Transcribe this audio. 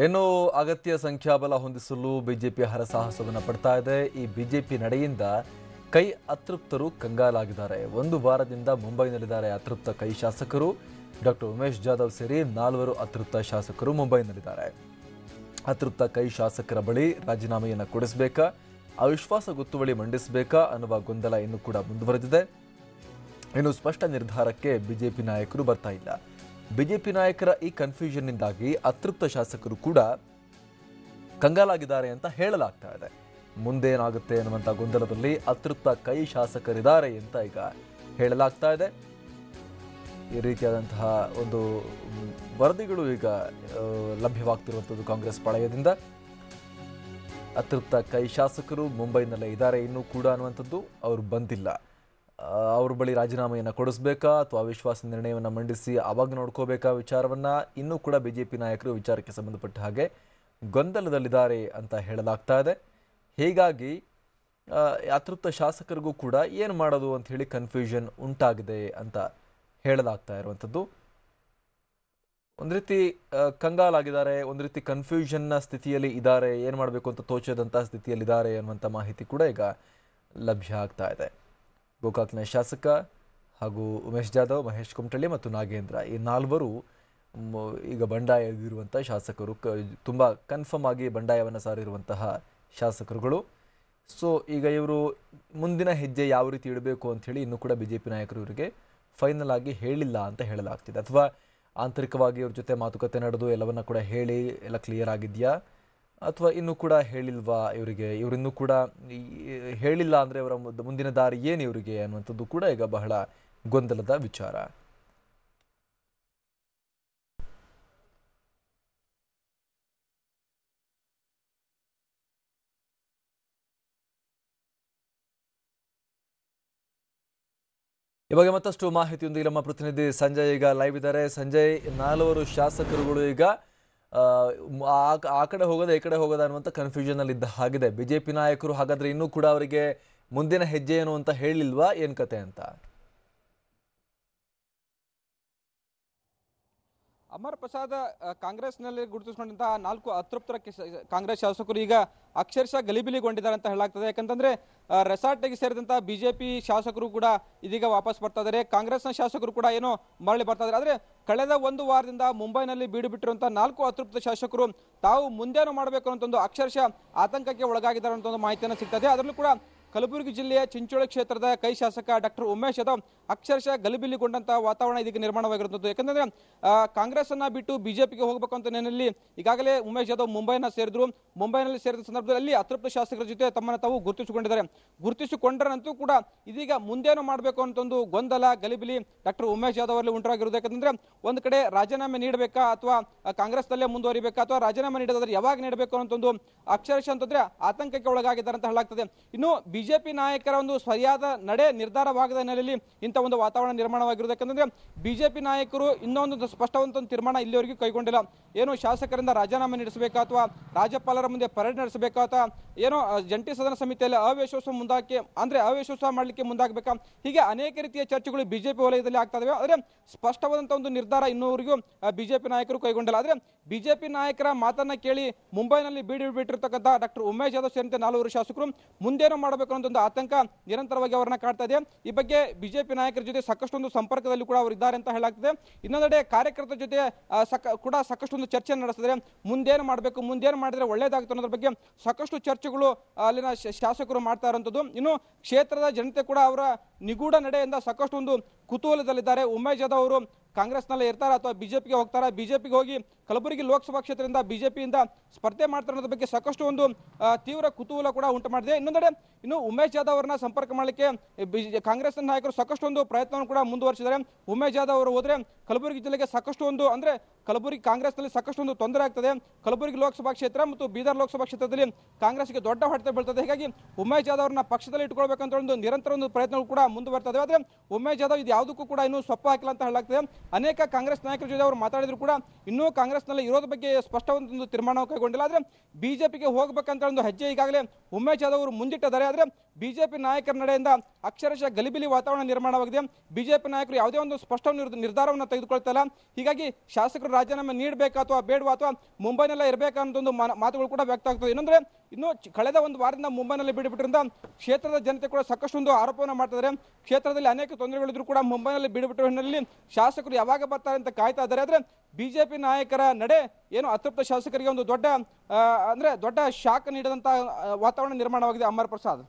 ಏನು ಅಗತ್ಯ ಸಂಖ್ಯಾಬಲ ಹೊಂದಿಸಲು ಬಿಜೆಪಿ ಹರಸಾಹಸವನ್ನು ಪಡ್ತಾ ಇದೆ. ಈ ಬಿಜೆಪಿ ನಡೆಯಿಂದ ಕೈ ಅತೃಪ್ತರು ಕಂಗಾಲಾಗಿದ್ದಾರೆ. ಒಂದು ವಾರದಿಂದ ಮುಂಬೈನಲ್ಲಿದ್ದಾರೆ ಅತೃಪ್ತ ಕೈ ಶಾಸಕರು. ಡಾಕ್ಟರ್ ಉಮೇಶ್ ಜಾಧವ್ ಸೇರಿ 4 ಅತೃಪ್ತ ಶಾಸಕರು ಮುಂಬೈನಲ್ಲಿದ್ದಾರೆ. ಅತೃಪ್ತ ಕೈ ಶಾಸಕರ ಬಳಿ ರಾಜೀನಾಮೆಯನ್ನು ಕೊಡಿಸಬೇಕಾ, ಅವಿಶ್ವಾಸ ಗೊತ್ತುವಳಿ ಮಂಡಿಸಬೇಕಾ ಅನ್ನುವ ಗೊಂದಲ ಇನ್ನೂ ಕೂಡ ಮುಂದುವರೆದಿದೆ. ಇನ್ನು ಸ್ಪಷ್ಟ ನಿರ್ಧಾರಕ್ಕೆ ಬಿಜೆಪಿ ನಾಯಕರು ಬರ್ತಾ ಇಲ್ಲ. ಬಿಜೆಪಿ ನಾಯಕರ ಈ ಕನ್ಫ್ಯೂಷನ್ನಿಂದಾಗಿ ಅತೃಪ್ತ ಶಾಸಕರು ಕೂಡ ಕಂಗಾಲಾಗಿದ್ದಾರೆ ಅಂತ ಹೇಳಲಾಗ್ತಾ ಇದೆ. ಮುಂದೇನಾಗುತ್ತೆ ಅನ್ನುವಂಥ ಗೊಂದಲದಲ್ಲಿ ಅತೃಪ್ತ ಕೈ ಶಾಸಕರಿದ್ದಾರೆ ಅಂತ ಈಗ ಹೇಳಲಾಗ್ತಾ ಇದೆ. ಈ ರೀತಿಯಾದಂತಹ ಒಂದು ವರದಿಗಳು ಈಗ ಲಭ್ಯವಾಗ್ತಿರುವಂಥದ್ದು ಕಾಂಗ್ರೆಸ್ ಪಾಳೆಯದಿಂದ. ಅತೃಪ್ತ ಕೈ ಶಾಸಕರು ಮುಂಬೈನಲ್ಲೇ ಇದ್ದಾರೆ ಇನ್ನೂ ಕೂಡ ಅನ್ನುವಂಥದ್ದು. ಅವರು ಬಂದಿಲ್ಲ. ಅವ್ರ ಬಳಿ ರಾಜೀನಾಮೆಯನ್ನು ಕೊಡಿಸ್ಬೇಕಾ ಅಥವಾ ಅವಿಶ್ವಾಸ ನಿರ್ಣಯವನ್ನು ಮಂಡಿಸಿ ಆವಾಗ ನೋಡ್ಕೋಬೇಕಾ ವಿಚಾರವನ್ನು ಇನ್ನೂ ಕೂಡ ಬಿಜೆಪಿ ನಾಯಕರು ವಿಚಾರಕ್ಕೆ ಸಂಬಂಧಪಟ್ಟ ಹಾಗೆ ಗೊಂದಲದಲ್ಲಿದ್ದಾರೆ ಅಂತ ಹೇಳಲಾಗ್ತಾ ಇದೆ. ಹೀಗಾಗಿ ಅತೃಪ್ತ ಶಾಸಕರಿಗೂ ಕೂಡ ಏನು ಮಾಡೋದು ಅಂತ ಹೇಳಿ ಕನ್ಫ್ಯೂಷನ್ ಉಂಟಾಗಿದೆ ಅಂತ ಹೇಳಲಾಗ್ತಾ ಇರುವಂಥದ್ದು. ಒಂದು ರೀತಿ ಕಂಗಾಲಾಗಿದ್ದಾರೆ, ಒಂದು ರೀತಿ ಕನ್ಫ್ಯೂಷನ್ನ ಸ್ಥಿತಿಯಲ್ಲಿ ಇದ್ದಾರೆ, ಏನು ಮಾಡಬೇಕು ಅಂತ ತೋಚದಂಥ ಸ್ಥಿತಿಯಲ್ಲಿದ್ದಾರೆ ಅನ್ನುವಂಥ ಮಾಹಿತಿ ಕೂಡ ಈಗ ಲಭ್ಯ ಆಗ್ತಾ ಇದೆ. ಗೋಕಾಕ್ನ ಶಾಸಕ ಹಾಗೂ ಉಮೇಶ್ ಜಾಧವ್, ಮಹೇಶ್ ಕುಮಟಳ್ಳಿ ಮತ್ತು ನಾಗೇಂದ್ರ ಈ 4 ಈಗ ಬಂಡಾಯ ಎದ್ದಿರುವಂಥ ಶಾಸಕರು, ತುಂಬ ಕನ್ಫರ್ಮ್ ಆಗಿ ಬಂಡಾಯವನ್ನು ಸಾರಿರುವಂತಹ ಶಾಸಕರುಗಳು. ಸೊ ಈಗ ಇವರು ಮುಂದಿನ ಹೆಜ್ಜೆ ಯಾವ ರೀತಿ ಇಡಬೇಕು ಅಂಥೇಳಿ ಇನ್ನೂ ಕೂಡ ಬಿಜೆಪಿ ನಾಯಕರು ಇವರಿಗೆ ಫೈನಲ್ ಆಗಿ ಹೇಳಿಲ್ಲ ಅಂತ ಹೇಳಲಾಗ್ತಿದೆ. ಅಥವಾ ಆಂತರಿಕವಾಗಿ ಇವ್ರ ಜೊತೆ ಮಾತುಕತೆ ನಡೆದು ಎಲ್ಲವನ್ನ ಕೂಡ ಹೇಳಿ ಎಲ್ಲ ಕ್ಲಿಯರ್ ಆಗಿದೆಯಾ, ಅಥವಾ ಇನ್ನೂ ಕೂಡ ಹೇಳಿಲ್ವಾ ಇವರಿನ್ನೂ ಕೂಡ ಹೇಳಿಲ್ಲ ಅಂದರೆ ಅವರ ಮುಂದಿನ ದಾರಿ ಏನು ಇವರಿಗೆ ಅನ್ನುವಂಥದ್ದು ಕೂಡ ಈಗ ಬಹಳ ಗೊಂದಲದ ವಿಚಾರ. ಇವಾಗ ಮತ್ತಷ್ಟು ಮಾಹಿತಿಯೊಂದಿಗೆ ನಮ್ಮ ಪ್ರತಿನಿಧಿ ಸಂಜಯ್ ಈಗ ಲೈವ್ ಇದ್ದಾರೆ. ಸಂಜಯ್, 4 ಶಾಸಕರುಗಳು ಈಗ ಆ ಕಡೆ ಹೋಗೋದ ಈ ಕಡೆ ಹೋಗೋದ ಅನ್ನುವಂಥ ಕನ್ಫ್ಯೂಷನ್ ಅಲ್ಲಿ ಇದ್ದ ಹಾಗಿದೆ. ಬಿಜೆಪಿ ನಾಯಕರು ಹಾಗಾದ್ರೆ ಇನ್ನೂ ಕೂಡ ಅವರಿಗೆ ಮುಂದಿನ ಹೆಜ್ಜೆ ಏನು ಅಂತ ಹೇಳಿಲ್ವಾ, ಏನ್ ಕತೆ ಅಂತ? ಅಮರ್ ಪ್ರಸಾದ್, ಕಾಂಗ್ರೆಸ್ನಲ್ಲಿ ಗುರುತಿಸಿಕೊಂಡಂತಹ 4 ಅತೃಪ್ತರ ಕಾಂಗ್ರೆಸ್ ಶಾಸಕರು ಈಗ ಅಕ್ಷರಶಃ ಗಲಿಬಿಲಿಗೊಂಡಿದ್ದಾರೆ ಅಂತ ಹೇಳಲಾಗ್ತದೆ. ಯಾಕಂತಂದ್ರೆ ರೆಸಾರ್ಟ್ಗೆ ಸೇರಿದಂತಹ ಬಿಜೆಪಿ ಶಾಸಕರು ಕೂಡ ಇದೀಗ ವಾಪಸ್ ಬರ್ತಾ ಇದ್ದಾರೆ. ಕಾಂಗ್ರೆಸ್ನ ಶಾಸಕರು ಕೂಡ ಏನೋ ಮರಳಿ ಬರ್ತಾ ಇದ್ದಾರೆ. ಆದ್ರೆ ಕಳೆದ 1 ವಾರದಿಂದ ಮುಂಬೈನಲ್ಲಿ ಬೀಡು ಬಿಟ್ಟಿರುವಂತಹ 4 ಅತೃಪ್ತ ಶಾಸಕರು ತಾವು ಮುಂದೇನು ಮಾಡಬೇಕು ಅಂತ ಒಂದು ಅಕ್ಷರಶಃ ಆತಂಕಕ್ಕೆ ಒಳಗಾಗಿದ್ದಾರೆ ಅಂತ ಒಂದು ಮಾಹಿತಿಯನ್ನು ಸಿಗ್ತದೆ. ಅದರಲ್ಲೂ ಕೂಡ ಕಲಬುರಗಿ ಜಿಲ್ಲೆಯ ಚಿಂಚೋಳಿ ಕ್ಷೇತ್ರದ ಕೈ ಶಾಸಕ ಡಾಕ್ಟರ್ ಉಮೇಶ್ ಯಾದವ್ ಅಕ್ಷರಶಃ ಗಲಿಬಿಲಿಗೊಂಡಂತಹ ವಾತಾವರಣ ಇದೀಗ ನಿರ್ಮಾಣವಾಗಿರುತ್ತದೆ. ಯಾಕಂದ್ರೆ ಕಾಂಗ್ರೆಸ್ ಅನ್ನ ಬಿಟ್ಟು ಬಿಜೆಪಿಗೆ ಹೋಗಬೇಕು ಅಂತ ನೆನೆಯಲ್ಲಿ ಈಗಾಗಲೇ ಉಮೇಶ್ ಯಾದವ್ ಮುಂಬೈನ ಸೇರಿದ್ರು. ಮುಂಬೈನಲ್ಲಿ ಸೇರಿದ ಸಂದರ್ಭದಲ್ಲಿ ಅತೃಪ್ತ ಶಾಸಕರ ಜೊತೆ ತಮ್ಮನ್ನು ತಾವು ಗುರುತಿಸಿಕೊಂಡಿದ್ದಾರೆ. ಗುರುತಿಸಿಕೊಂಡರಂತೂ ಕೂಡ ಇದೀಗ ಮುಂದೇನು ಮಾಡಬೇಕು ಅಂತ ಒಂದು ಗೊಂದಲ, ಗಲಿಬಿಲಿ ಡಾಕ್ಟರ್ ಉಮೇಶ್ ಯಾದವ್ ಅವರಲ್ಲಿ ಉಂಟಾಗಿರುವುದು. ಯಾಕಂದ್ರೆ ಒಂದು ಕಡೆ ರಾಜೀನಾಮೆ ನೀಡಬೇಕಾ ಅಥವಾ ಕಾಂಗ್ರೆಸ್ನಲ್ಲೇ ಮುಂದುವರಿಬೇಕಾ ಅಥವಾ ರಾಜೀನಾಮೆ ನೀಡೋದಾದ್ರೆ ಯಾವಾಗ ನೀಡಬೇಕು ಅಂತ ಒಂದು ಅಕ್ಷರಶಃ ಅಂತಂದ್ರೆ ಆತಂಕಕ್ಕೆ ಒಳಗಾಗಿದ್ದಾರೆ ಅಂತ ಹೇಳಲಾಗ್ತದೆ. ಇನ್ನು ಬಿಜೆಪಿ ನಾಯಕರ ಒಂದು ಸರಿಯಾದ ನಡೆ ನಿರ್ಧಾರವಾಗದ ಹಿನ್ನೆಲೆಯಲ್ಲಿ ಇಂಥ ಒಂದು ವಾತಾವರಣ ನಿರ್ಮಾಣವಾಗಿರುವುದು. ಯಾಕಂದ್ರೆ ಬಿಜೆಪಿ ನಾಯಕರು ಇನ್ನೊಂದು ಸ್ಪಷ್ಟವಂತ ತೀರ್ಮಾನ ಇಲ್ಲಿವರೆಗೂ ಕೈಗೊಂಡಿಲ್ಲ. ಏನು ಶಾಸಕರಿಂದ ರಾಜೀನಾಮೆ ನಡೆಸಬೇಕಾ ಅಥವಾ ರಾಜ್ಯಪಾಲರ ಮುಂದೆ ಪರೇಡ್ ನಡೆಸಬೇಕಾ ಅಥವಾ ಏನೋ ಜಂಟಿ ಸದನ ಸಮಿತಿಯಲ್ಲಿ ಅವಿಶ್ವಾಸ ಮಾಡಲಿಕ್ಕೆ ಮುಂದಾಗಬೇಕಾ, ಹೀಗೆ ಅನೇಕ ರೀತಿಯ ಚರ್ಚೆಗಳು ಬಿಜೆಪಿ ವಲಯದಲ್ಲಿ ಆಗ್ತಾ ಇದಾವೆ. ಆದ್ರೆ ಸ್ಪಷ್ಟವಾದಂತಹ ಒಂದು ನಿರ್ಧಾರ ಇನ್ನೂವರೆಗೂ ಬಿಜೆಪಿ ನಾಯಕರು ಕೈಗೊಂಡಿಲ್ಲ. ಆದ್ರೆ ಬಿಜೆಪಿ ನಾಯಕರ ಮಾತನ್ನ ಕೇಳಿ ಮುಂಬೈನಲ್ಲಿ ಬೀಡು ಬಿಟ್ಟಿರ್ತಕ್ಕಂಥ ಡಾಕ್ಟರ್ ಉಮೇಶ್ ಯಾದವ್ ಸೇರಿದಂತೆ 4 ಶಾಸಕರು ಮುಂದೇನು ಮಾಡಬೇಕು ಅನ್ನೋ ಒಂದು ಆತಂಕ ನಿರಂತರವಾಗಿ ಅವರನ್ನ ಕಾಡ್ತಾ ಇದೆ. ಈ ಬಗ್ಗೆ ಬಿಜೆಪಿ ನಾಯಕರ ಜೊತೆ ಸಾಕಷ್ಟೊಂದು ಸಂಪರ್ಕದಲ್ಲಿ ಕೂಡ ಅವರು ಇದ್ದಾರೆ ಅಂತ ಹೇಳಲಾಗ್ತದೆ. ಇನ್ನೊಂದೆಡೆ ಕಾರ್ಯಕರ್ತರ ಜೊತೆ ಕೂಡ ಸಾಕಷ್ಟೊಂದು ಚರ್ಚೆ ನಡೆಸಿದ್ರೆ ಮುಂದೇನು ಮಾಡಬೇಕು, ಮುಂದೇನು ಮಾಡಿದ್ರೆ ಒಳ್ಳೇದಾಗುತ್ತೆ ಅನ್ನೋದ್ರ ಬಗ್ಗೆ ಸಾಕಷ್ಟು ಚರ್ಚೆಗಳು ಅಲ್ಲಿನ ಶಾಸಕರು ಮಾಡ್ತಾ ಇರುವಂತದ್ದು. ಇನ್ನು ಕ್ಷೇತ್ರದ ಜನತೆ ಕೂಡ ಅವರ ನಿಗೂಢ ನಡೆಯಿಂದ ಸಾಕಷ್ಟು ಒಂದು ಕುತೂಹಲದಲ್ಲಿದ್ದಾರೆ. ಉಮೇಶ್ ಯಾದವ್ ಅವರು ಕಾಂಗ್ರೆಸ್ನಲ್ಲೇ ಇರ್ತಾರ ಅಥವಾ ಬಿಜೆಪಿಗೆ ಹೋಗ್ತಾರ, ಬಿಜೆಪಿಗೆ ಹೋಗಿ ಕಲಬುರಗಿ ಲೋಕಸಭಾ ಕ್ಷೇತ್ರದಿಂದ ಬಿಜೆಪಿಯಿಂದ ಸ್ಪರ್ಧೆ ಮಾಡ್ತಾರೆ ಅನ್ನೋದ್ರ ಬಗ್ಗೆ ಸಾಕಷ್ಟು ಒಂದು ತೀವ್ರ ಕುತೂಹಲ ಕೂಡ ಉಂಟು ಮಾಡಿದೆ. ಇನ್ನೊಂದೆಡೆ ಇನ್ನು ಉಮೇಶ್ ಜಾಧವ್ ಅವರನ್ನ ಸಂಪರ್ಕ ಮಾಡಲಿಕ್ಕೆ ಕಾಂಗ್ರೆಸ್ ನಾಯಕರು ಸಾಕಷ್ಟು ಒಂದು ಪ್ರಯತ್ನವನ್ನು ಕೂಡ ಮುಂದುವರಿಸಿದ್ದಾರೆ. ಉಮೇಶ್ ಜಾಧವ್ ಅವರು ಹೋದ್ರೆ ಕಲಬುರಗಿ ಜಿಲ್ಲೆಗೆ ಸಾಕಷ್ಟು ಒಂದು ಅಂದ್ರೆ ಕಲಬುರಗಿ ಕಾಂಗ್ರೆಸ್ನಲ್ಲಿ ಸಾಕಷ್ಟು ಒಂದು ತೊಂದರೆ ಆಗ್ತದೆ. ಕಲಬುರಗಿ ಲೋಕಸಭಾ ಕ್ಷೇತ್ರ ಮತ್ತು ಬೀದರ್ ಲೋಕಸಭಾ ಕ್ಷೇತ್ರದಲ್ಲಿ ಕಾಂಗ್ರೆಸ್ಗೆ ದೊಡ್ಡ ಹೊಡೆತ ಬೀಳ್ತದೆ. ಹೀಗಾಗಿ ಉಮೇಶ್ ಜಾಧವ್ ಅವರನ್ನ ಪಕ್ಷದಲ್ಲಿ ಇಟ್ಕೊಳ್ಬೇಕಂತ ಒಂದು ನಿರಂತರ ಒಂದು ಪ್ರಯತ್ನಗಳು ಕೂಡ ಮುಂದುವರ್ತದೆ. ಆದ್ರೆ ಉಮೇಶ್ ಜಾಧವ್ ಇದು ಯಾವುದಕ್ಕೂ ಕೂಡ ಇನ್ನೂ ಸೊಪ್ಪ ಹಾಕಿಲ್ಲ ಅಂತ ಹೇಳಲಾಗ್ತದೆ. ಅನೇಕ ಕಾಂಗ್ರೆಸ್ ನಾಯಕರ ಜೊತೆ ಅವರು ಮಾತಾಡಿದ್ರು ಕೂಡ ಇನ್ನೂ ಕಾಂಗ್ರೆಸ್ನಲ್ಲಿ ಇರೋದ ಬಗ್ಗೆ ಸ್ಪಷ್ಟವಾದ ಒಂದು ತೀರ್ಮಾನ ಕೈಗೊಂಡಿಲ್ಲ. ಆದ್ರೆ ಬಿಜೆಪಿಗೆ ಹೋಗಬೇಕಂತ ಒಂದು ಹೆಜ್ಜೆ ಈಗಾಗಲೇ ಉಮೇಶ್ ಜಾಧವ್ ಅವರು ಮುಂದಿಟ್ಟಿದ್ದಾರೆ. ಆದ್ರೆ ಬಿಜೆಪಿ ನಾಯಕರ ನಡೆಯಿಂದ ಅಕ್ಷರಶಃ ಗಲಿಬಿಲಿ ವಾತಾವರಣ ನಿರ್ಮಾಣವಾಗಿದೆ. ಬಿಜೆಪಿ ನಾಯಕರು ಯಾವುದೇ ಒಂದು ಸ್ಪಷ್ಟ ನಿರ್ಧಾರವನ್ನು ತೆಗೆದುಕೊಳ್ತಾ ಇಲ್ಲ. ಹೀಗಾಗಿ ಶಾಸಕರು ರಾಜೀನಾಮೆ ನೀಡಬೇಕಾ ಅಥವಾ ಬೇಡವಾ ಅಥವಾ ಮುಂಬೈನಲ್ಲೇ ಇರಬೇಕಾ ಅಂತ ಒಂದು ಮಾತುಗಳು ಕೂಡ ವ್ಯಕ್ತ ಆಗ್ತದೆ. ಇನ್ನೊಂದ್ರೆ ಇನ್ನು ಕಳೆದ ಒಂದು ವಾರದಿಂದ ಮುಂಬೈನಲ್ಲಿ ಬಿಡುಬಿಟ್ಟಿರಿಂದ ಕ್ಷೇತ್ರದ ಜನತೆ ಕೂಡ ಸಾಕಷ್ಟು ಒಂದು ಆರೋಪವನ್ನು ಮಾಡ್ತಿದ್ದಾರೆ. ಕ್ಷೇತ್ರದಲ್ಲಿ ಅನೇಕ ತೊಂದರೆಗಳಿದ್ರು ಕೂಡ ಮುಂಬೈನಲ್ಲಿ ಬಿಡುಬಿಟ್ಟಿರೋ ಹಿನ್ನೆಲೆಯಲ್ಲಿ ಶಾಸಕರು ಯಾವಾಗ ಬರ್ತಾರೆ ಅಂತ ಕಾಯ್ತಾ ಇದ್ದಾರೆ. ಆದ್ರೆ ಬಿಜೆಪಿ ನಾಯಕರ ನಡೆ ಏನು ಅತೃಪ್ತ ಶಾಸಕರಿಗೆ ಒಂದು ದೊಡ್ಡ ಶಾಕ್ ನೀಡಿದಂತ ವಾತಾವರಣ ನಿರ್ಮಾಣವಾಗಿದೆ. ಅಮರ್ ಪ್ರಸಾದ್.